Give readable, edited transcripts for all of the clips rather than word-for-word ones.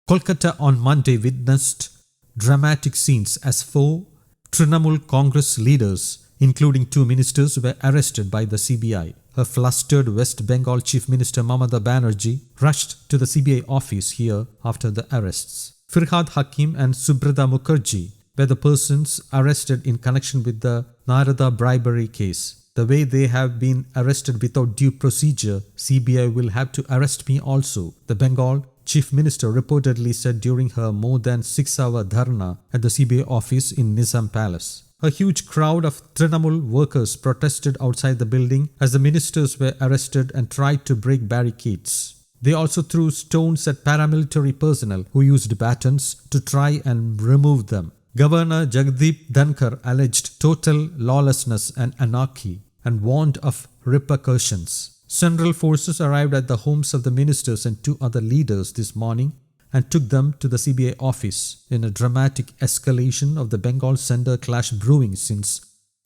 Kolkata on Monday witnessed dramatic scenes as 4 Trinamool Congress leaders, including 2 ministers, were arrested by the CBI. A flustered West Bengal Chief Minister Mamata Banerjee rushed to the CBI office here after the arrests. Firhad, Hakim and Subrata Mukherjee were the persons arrested in connection with the Narada bribery case. The way they have been arrested without due procedure, CBI will have to arrest me also, the Bengal Chief Minister reportedly said during her more than 6-hour dharna at the CBI office in Nizam Palace. A huge crowd of Trinamool workers protested outside the building as the ministers were arrested and tried to break barricades. They also threw stones at paramilitary personnel who used batons to try and remove them. Governor Jagdeep Dhankhar alleged total lawlessness and anarchy and warned of repercussions. Central forces arrived at the homes of the ministers and 2 other leaders this morning and took them to the CBI office in a dramatic escalation of the Bengal Centre clash brewing since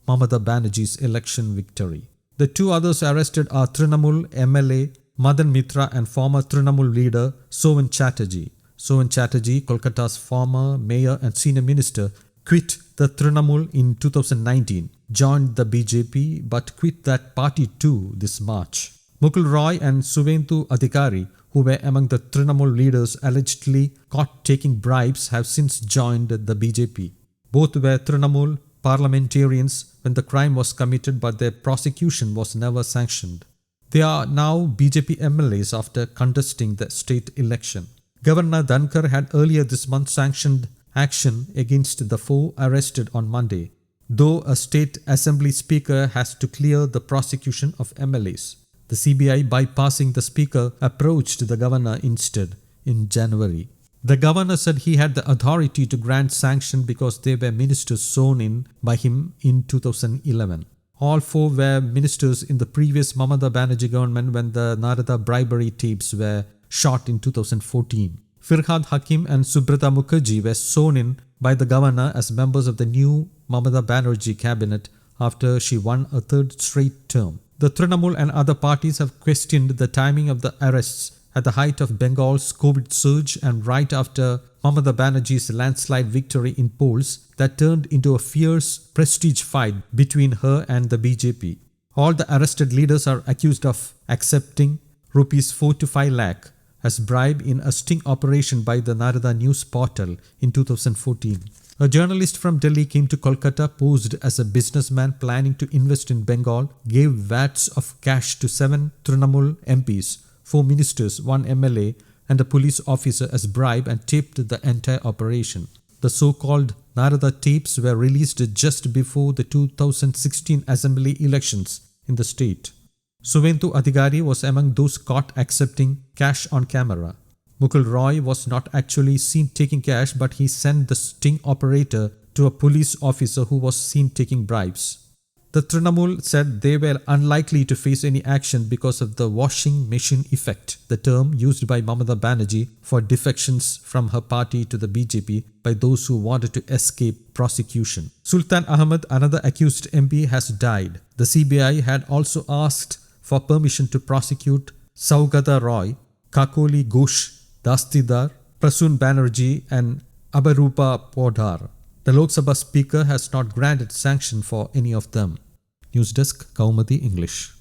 Mamata Banerjee's election victory. The 2 others arrested are Trinamool MLA Madan Mitra and former Trinamool leader Sovan Chatterjee. Sovan Chatterjee, Kolkata's former mayor and senior minister, quit the Trinamool in 2019, joined the BJP but quit that party too this March. Mukul Roy and Suvendu Adhikari, who were among the Trinamool leaders allegedly caught taking bribes, have since joined the BJP. Both were Trinamool parliamentarians when the crime was committed, but their prosecution was never sanctioned. They are now BJP MLAs after contesting the state election. Governor Dhankhar had earlier this month sanctioned action against the 4 arrested on Monday, though a state assembly speaker has to clear the prosecution of MLAs. The CBI, bypassing the speaker, approached the governor instead in January. The governor said he had the authority to grant sanction because they were ministers sworn in by him in 2011. All 4 were ministers in the previous Mamata Banerjee government when the Narada bribery tapes were shot in 2014. Firhad, Hakim and Subrata Mukherjee were sworn in by the governor as members of the new Mamata Banerjee cabinet after she won a 3rd straight term. The Trinamool and other parties have questioned the timing of the arrests at the height of Bengal's COVID surge and right after Mamata Banerjee's landslide victory in polls that turned into a fierce prestige fight between her and the BJP. All the arrested leaders are accused of accepting Rs 4 to 5 lakh as bribe in a sting operation by the Narada news portal in 2014. A journalist from Delhi came to Kolkata posed as a businessman planning to invest in Bengal, gave vats of cash to 7 Trinamool MPs, 4 ministers, 1 MLA and a police officer as bribe and taped the entire operation. The so-called Narada tapes were released just before the 2016 assembly elections in the state. Suvendu Adhikari was among those caught accepting cash on camera. Mukul Roy was not actually seen taking cash, but he sent the sting operator to a police officer who was seen taking bribes. The Trinamool said they were unlikely to face any action because of the washing machine effect, the term used by Mamata Banerjee for defections from her party to the BJP by those who wanted to escape prosecution. Sultan Ahmed, another accused MP, has died. The CBI had also asked for permission to prosecute Saugata Roy, Kakoli Ghosh Dastidar, Prasoon Banerjee and Abarupa Podhar. The Lok Sabha Speaker has not granted sanction for any of them. News Desk, Kaumadi English.